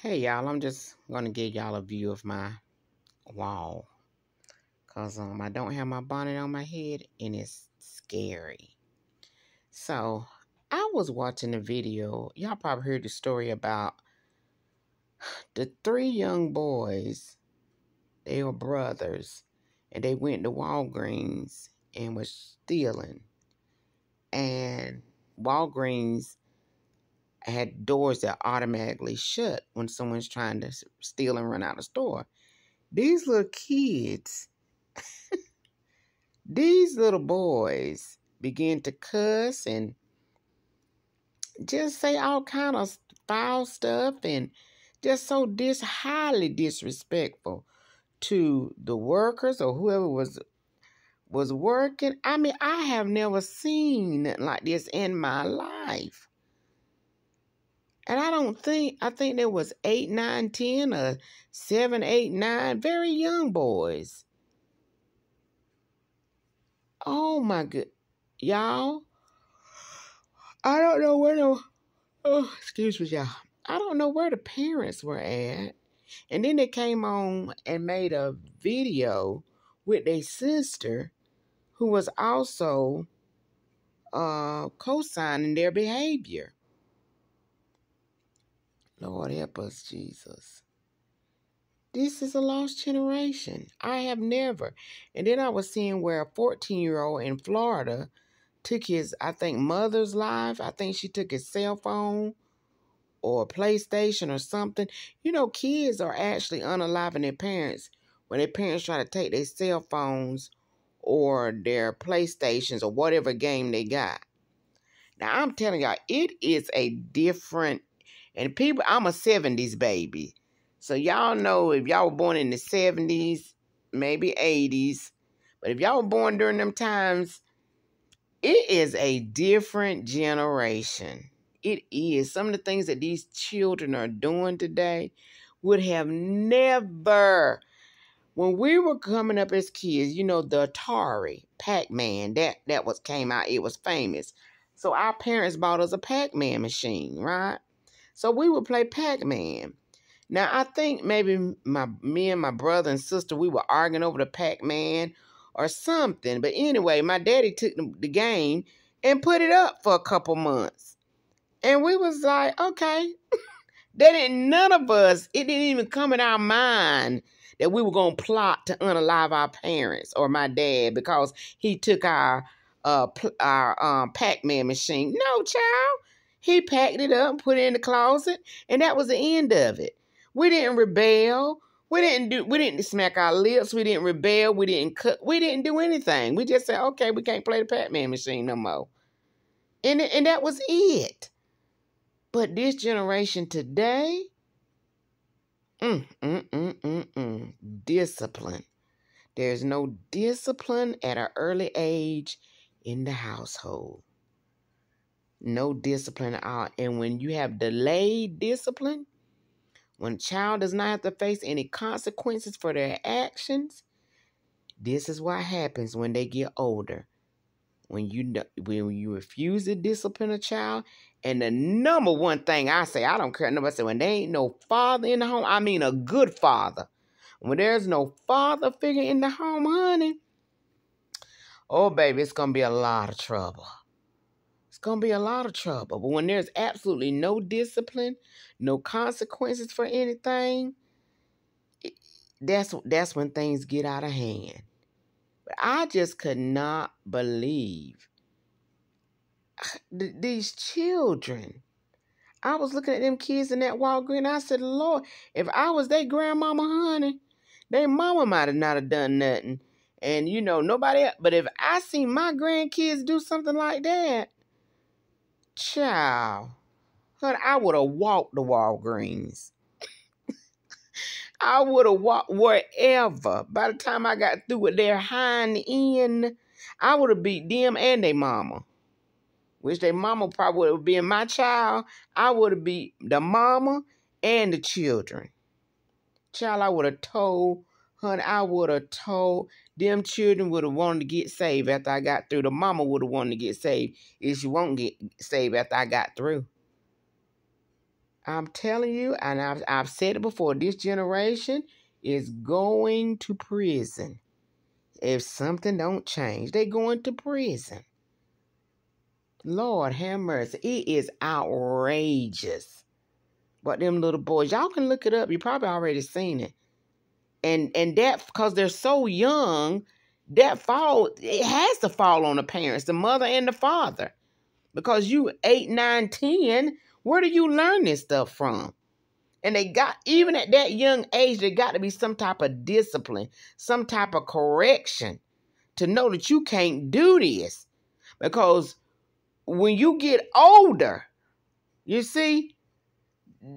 Hey y'all, I'm just gonna give y'all a view of my wall. Cause I don't have my bonnet on my head and it's scary. So I was watching a video. Y'all probably heard the story about the three young boys. They were brothers and they went to Walgreens and was stealing. And Walgreens had doors that automatically shut when someone's trying to steal and run out of the store. These little kids, these little boys began to cuss and just say all kind of foul stuff and just so highly disrespectful to the workers or whoever was working. I mean, I have never seen nothing like this in my life. And I think there was 8, 9, 10, or 7, 8, 9, very young boys. Oh my good, y'all. I don't know where the, oh, excuse me, y'all. I don't know where the parents were at. And then they came on and made a video with their sister who was also co-signing their behavior. Lord help us, Jesus. This is a lost generation. I have never. And then I was seeing where a 14-year-old in Florida took his, I think, mother's life. I think she took his cell phone or a PlayStation or something. You know, kids are actually unaliving their parents when their parents try to take their cell phones or their PlayStations or whatever game they got. Now, I'm telling y'all, it is a different, and people, I'm a 70s baby. So y'all know if y'all were born in the 70s, maybe 80s, but if y'all were born during them times, it is a different generation. It is. Some of the things that these children are doing today would have never. When we were coming up as kids, you know, the Atari, Pac-Man, that was came out. It was famous. So our parents bought us a Pac-Man machine, right? So we would play Pac-Man. Now, I think maybe me and my brother and sister, we were arguing over the Pac-Man or something. But anyway, my daddy took the game and put it up for a couple months. And we was like, okay. None of us, it didn't even come in our mind that we were going to plot to unalive our parents or my dad because he took our Pac-Man machine. No, child. He packed it up, put it in the closet, and that was the end of it. We didn't rebel. We didn't smack our lips. We didn't rebel. We didn't cut. We didn't do anything. We just said, okay, we can't play the Pac-Man machine no more. And that was it. But this generation today, discipline. There's no discipline at an early age in the household. No discipline at all. And when you have delayed discipline, when a child does not have to face any consequences for their actions, this is what happens when they get older. When you refuse to discipline a child, and the number one thing I say, I don't care nobody say, when there ain't no father in the home, I mean a good father. When there's no father figure in the home, honey, oh baby, it's gonna be a lot of trouble. It's gonna be a lot of trouble. But when there's absolutely no discipline, no consequences for anything, that's when things get out of hand. But I just could not believe these children. I was looking at them kids in that Walgreens. I said, Lord, if I was their grandmama, honey, their mama might have not have done nothing. And, you know, nobody else. But if I see my grandkids do something like that, child, honey, I would have walked the Walgreens. I would have walked wherever. By the time I got through with their hind end, I would have beat them and their mama. Which their mama probably would have been my child. I would have beat the mama and the children. Child, I would have told, honey, I would have told them children would have wanted to get saved after I got through. The mama would have wanted to get saved if she won't get saved after I got through. I'm telling you, and I've said it before, this generation is going to prison. If something don't change, they going to prison. Lord have mercy. It is outrageous. But them little boys, y'all can look it up. You probably already seen it. And that, because they're so young, it has to fall on the parents, the mother and the father. Because you 8, 9, 10, where do you learn this stuff from? And they got, even at that young age, there got to be some type of discipline, some type of correction to know that you can't do this. Because when you get older, you see,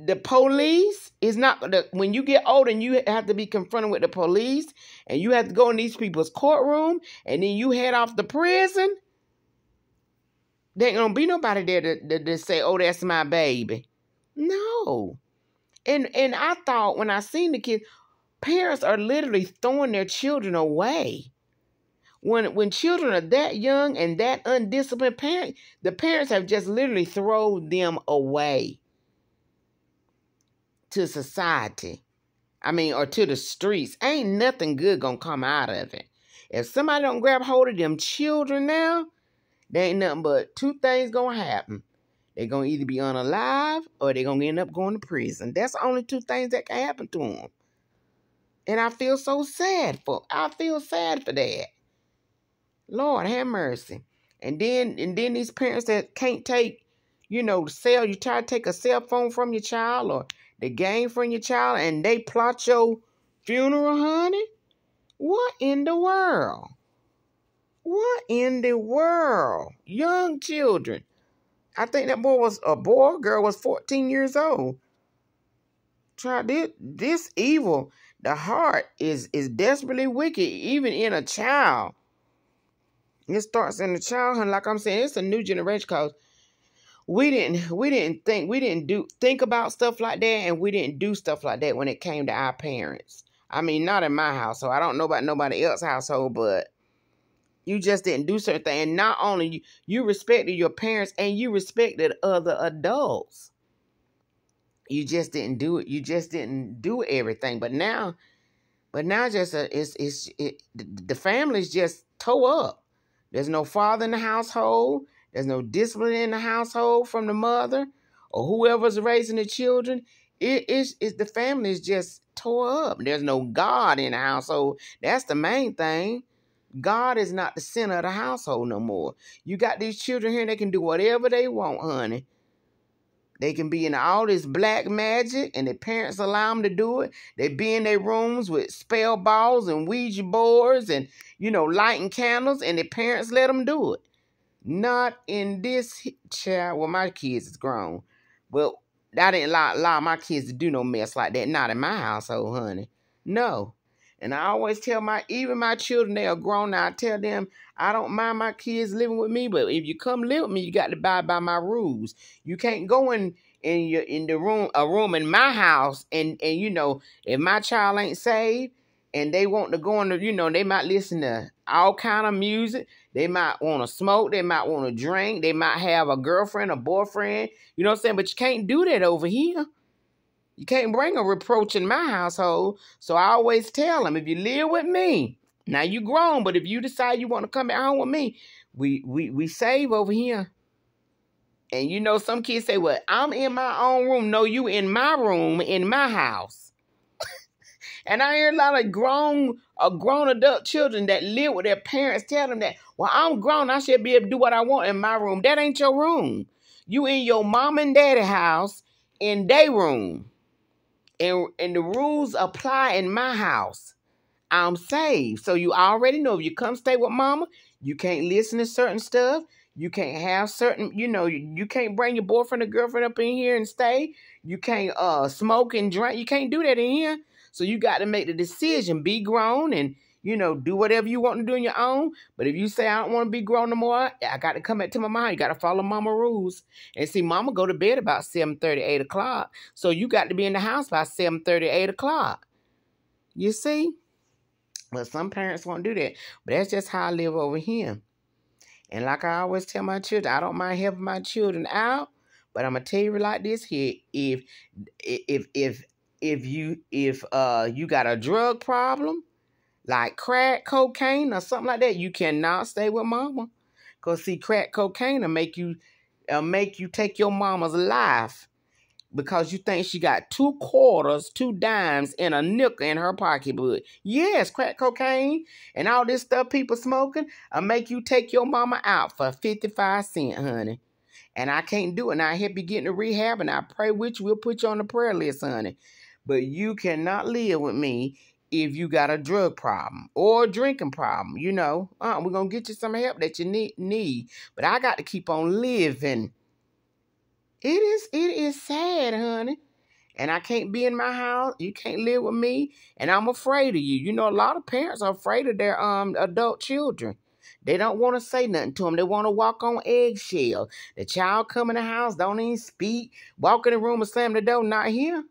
the police is not gonna, when you get older and you have to be confronted with the police and you have to go in these people's courtroom and then you head off to prison, there ain't gonna be nobody there to say, oh, that's my baby. No. And I thought when I seen the kids, parents are literally throwing their children away. When children are that young and that undisciplined, the parents have just literally thrown them away to society. I mean, or to the streets. Ain't nothing good gonna come out of it. If somebody don't grab hold of them children now, there ain't nothing but two things gonna happen. They're gonna either be unalive or they're gonna end up going to prison. That's the only two things that can happen to them. And I feel so sad for that. Lord have mercy. And then these parents that can't take, you try to take a cell phone from your child or the game from your child and they plot your funeral, honey? What in the world? What in the world? Young children. I think that girl was 14 years old. Try this evil. The heart is desperately wicked, even in a child. It starts in the childhood. Like I'm saying, it's a new generation because we didn't think about stuff like that, and we didn't do stuff like that when it came to our parents. I mean, not in my household. I don't know about nobody else's household, but you just didn't do certain things. And not only you respected your parents and you respected other adults. You just didn't do it. You just didn't do everything. But now just the family's just tore up. There's no father in the household. There's no discipline in the household from the mother or whoever's raising the children. The family is just tore up. There's no God in the household. That's the main thing. God is not the center of the household no more. You got these children here, they can do whatever they want, honey. They can be in all this black magic, and their parents allow them to do it. They be in their rooms with spell balls and Ouija boards and, lighting candles, and their parents let them do it. Not in this child. Well, my kids is grown. Well, I didn't allow my kids to do no mess like that. Not in my household, honey. No. And I always tell even my children, they are grown now, I tell them, I don't mind my kids living with me, but if you come live with me, you got to abide by my rules. You can't go in a room in my house, and if my child ain't saved, and they want to go they might listen to all kind of music. They might want to smoke. They might want to drink. They might have a girlfriend, a boyfriend. You know what I'm saying? But you can't do that over here. You can't bring a reproach in my household. So I always tell them, if you live with me, now you grown, but if you decide you want to come back home with me, we save over here. And some kids say, well, I'm in my own room. No, you in my room, in my house. And I hear a lot of grown adult children that live with their parents tell them that, well, I'm grown. I should be able to do what I want in my room. That ain't your room. You in your mom and daddy house in their room. And the rules apply in my house. I'm saved. So you already know if you come stay with mama, you can't listen to certain stuff. You can't have certain, you can't bring your boyfriend or girlfriend up in here and stay. You can't smoke and drink. You can't do that in here. So you got to make the decision. Be grown and, do whatever you want to do on your own. But if you say, I don't want to be grown no more, I got to come back to my mom. You got to follow mama rules. And see, mama go to bed about 7:30, 8 o'clock. So you got to be in the house by 7:30, 8 o'clock. You see? But some parents won't do that. But that's just how I live over here. And like I always tell my children, I don't mind helping my children out. But I'm gonna tell you like this here: if you got a drug problem like crack cocaine or something like that, you cannot stay with mama. Cause see, crack cocaine will make you take your mama's life because you think she got 2 quarters, 2 dimes, and a nickel in her pocketbook. Yes, crack cocaine and all this stuff people smoking will make you take your mama out for 55 cents, honey. And I can't do it. And I help you get into rehab, and I pray with you. We'll put you on the prayer list, honey. But you cannot live with me if you got a drug problem or a drinking problem. You know, we're going to get you some help that you need. But I got to keep on living. It is sad, honey. And I can't be in my house. You can't live with me. And I'm afraid of you. You know, a lot of parents are afraid of their adult children. They don't want to say nothing to them. They want to walk on eggshells. The child come in the house, don't even speak. Walk in the room and slam the door, not here.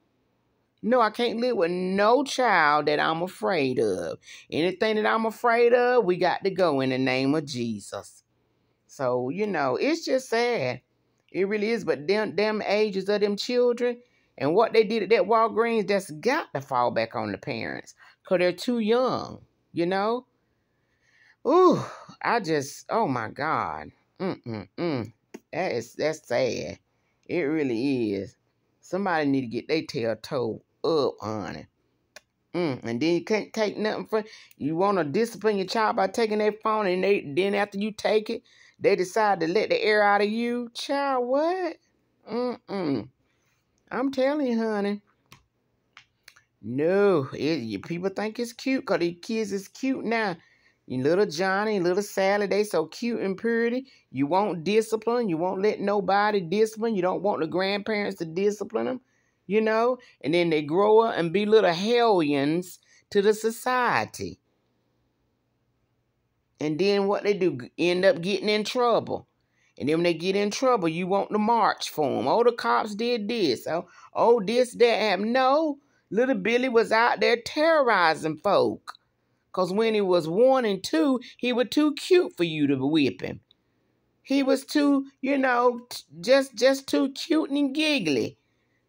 No, I can't live with no child that I'm afraid of. Anything that I'm afraid of, we got to go in the name of Jesus. So, you know, it's just sad. It really is. But them ages of them children and what they did at that Walgreens, that's got to fall back on the parents because they're too young, you know? Ooh, oh my God. That's sad. It really is. Somebody need to get their tail toed up, honey. And then you can't take nothing for you. Want to discipline your child by taking their phone, and then after you take it, they decide to let the air out of you. Child, what? I'm telling you, honey. No, people think it's cute because these kids is cute now. You little Johnny, little Sally, they so cute and pretty. You won't discipline. You won't let nobody discipline. You don't want the grandparents to discipline them, you know. And then they grow up and be little hellions to the society. And then what they do, end up getting in trouble. And then when they get in trouble, you want to march for them. Oh, the cops did this. Oh, this, that happened. No, little Billy was out there terrorizing folk. Because when he was 1 and 2, he was too cute for you to whip him. He was too, you know, just too cute and giggly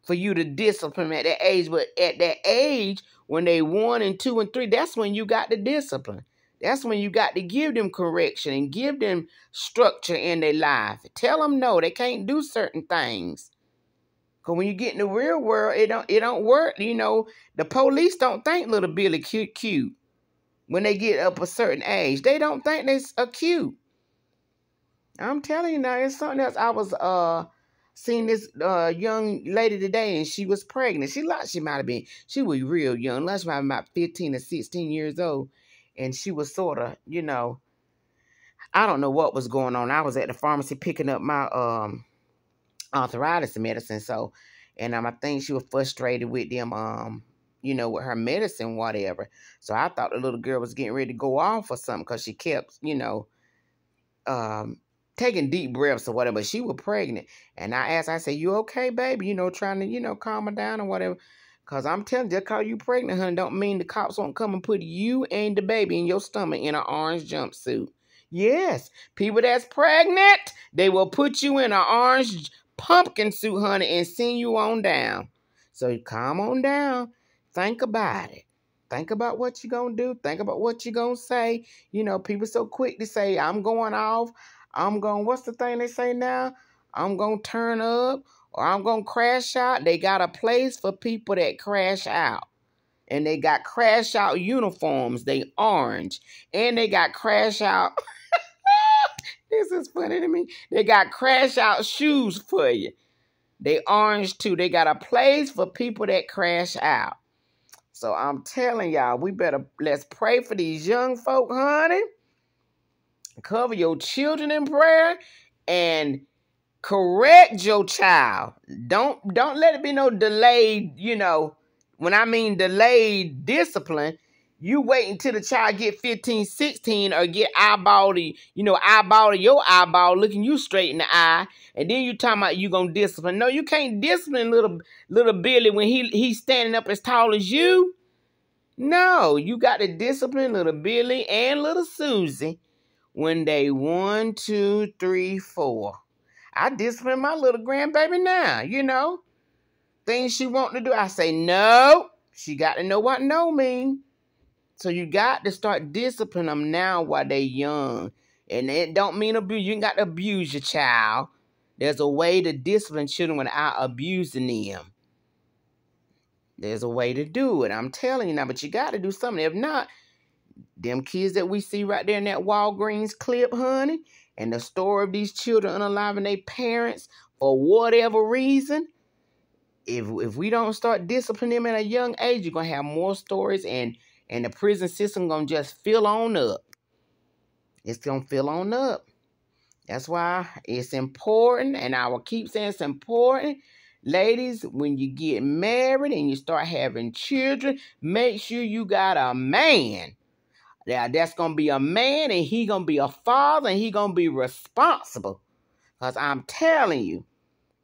for you to discipline at that age. But at that age, when they 1 and 2 and 3, that's when you got the discipline. That's when you got to give them correction and give them structure in their life. Tell them no, they can't do certain things. Because when you get in the real world, it don't work. You know, the police don't think little Billy cute. When they get up a certain age, they don't think they're cute. I'm telling you now, it's something else. I was seeing this young lady today, and she was pregnant. She might have been. She was real young. She might have been about 15 or 16 years old. And she was sort of, you know, I don't know what was going on. I was at the pharmacy picking up my arthritis medicine. So, and I think she was frustrated with them, you know, with her medicine, whatever. So I thought the little girl was getting ready to go off or something because she kept, you know, taking deep breaths or whatever. She was pregnant. And I asked, I said, you okay, baby? You know, trying to, you know, calm her down or whatever. Because I'm telling you, just because you pregnant, honey, don't mean the cops won't come and put you and the baby in your stomach in an orange jumpsuit. Yes, people that's pregnant, they will put you in an orange pumpkin suit, honey, and send you on down. So calm on down. Think about it. Think about what you're going to do. Think about what you're going to say. You know, people so quick to say, I'm going off. What's the thing they say now? I'm going to turn up. Or I'm going to crash out. They got a place for people that crash out. And they got crash out uniforms. They orange. And they got crash out. This is funny to me. They got crash out shoes for you. They orange too. They got a place for people that crash out. So I'm telling y'all, let's pray for these young folk, honey. Cover your children in prayer. And correct your child. Don't let it be no delayed, you know, when I mean delayed discipline, you wait until the child get 15, 16 or get eyeball to your eyeball looking you straight in the eye. And then you talking about you gonna discipline. No, you can't discipline little Billy when he's standing up as tall as you. No, you got to discipline little Billy and little Susie when they 1, 2, 3, 4. I discipline my little grandbaby now, you know. Things she want to do, I say, no. She got to know what no mean. So you got to start disciplining them now while they young. And it don't mean abuse. You ain't got to abuse your child. There's a way to discipline children without abusing them. There's a way to do it. I'm telling you now, but you got to do something. If not, them kids that we see right there in that Walgreens clip, honey, and the story of these children unaliving their parents for whatever reason, if we don't start disciplining them at a young age, you're going to have more stories, and the prison system going to just fill on up. It's going to fill on up. That's why it's important, and I will keep saying it's important. Ladies, when you get married and you start having children, make sure you got a man. Now, that's going to be a man, and he going to be a father, and he going to be responsible. Because I'm telling you,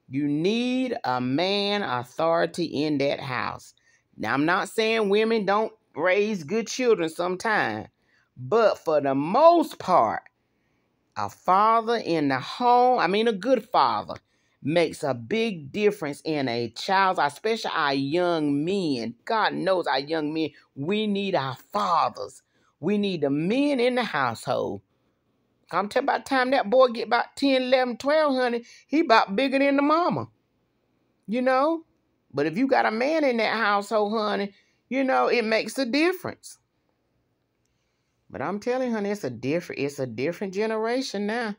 you need a man authority in that house. Now, I'm not saying women don't raise good children sometimes. But for the most part, a father in the home, a good father, makes a big difference in a child's, especially our young men. God knows our young men, we need our fathers. We need the men in the household. I'm telling you, by the time that boy get about 10, 11, 12, honey, he about bigger than the mama. You know? But if you got a man in that household, honey, you know, it makes a difference. But I'm telling you, honey, it's a different generation now.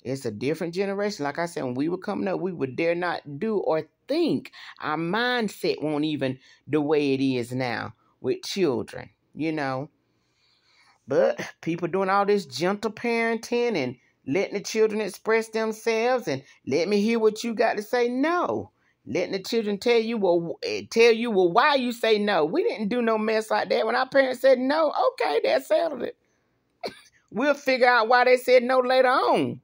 It's a different generation. Like I said, when we were coming up, we would dare not do or think. Our mindset won't even the way it is now with children, you know. But people doing all this gentle parenting and letting the children express themselves and let me hear what you got to say. No. Letting the children tell you, why you say no. We didn't do no mess like that. When our parents said no, okay, that settled it. We'll figure out why they said no later on.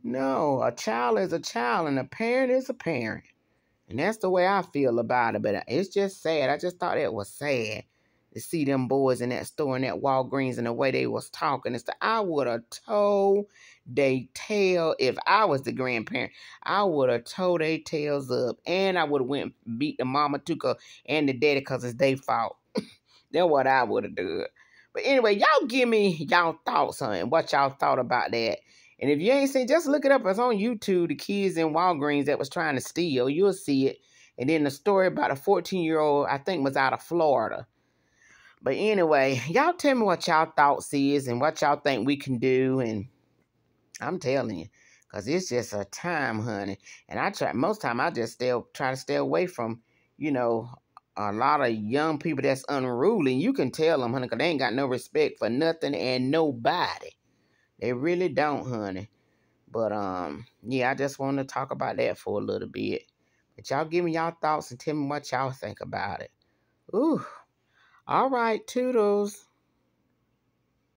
No, a child is a child and a parent is a parent. And that's the way I feel about it. But it's just sad. I just thought it was sad to see them boys in that store in that Walgreens and the way they was talking. I would have told they tail, if I was the grandparent, I would have told they tails up. And I would have went and beat the mama too and the daddy because it's their fault. That's what I would have done. But anyway, y'all give me y'all thoughts on it, what y'all thought about that. And if you ain't seen, just look it up. It's on YouTube, the kids in Walgreens that was trying to steal. You'll see it. And then the story about a 14-year-old, I think, was out of Florida. But anyway, y'all tell me what y'all thoughts is and what y'all think we can do. And I'm telling you, because it's just a time, honey. And most time I just try to stay away from, you know, a lot of young people that's unruly. You can tell them, honey, because they ain't got no respect for nothing and nobody. They really don't, honey. But, yeah, I just want to talk about that for a little bit. But y'all give me y'all thoughts and tell me what y'all think about it. Ooh. All right, toodles.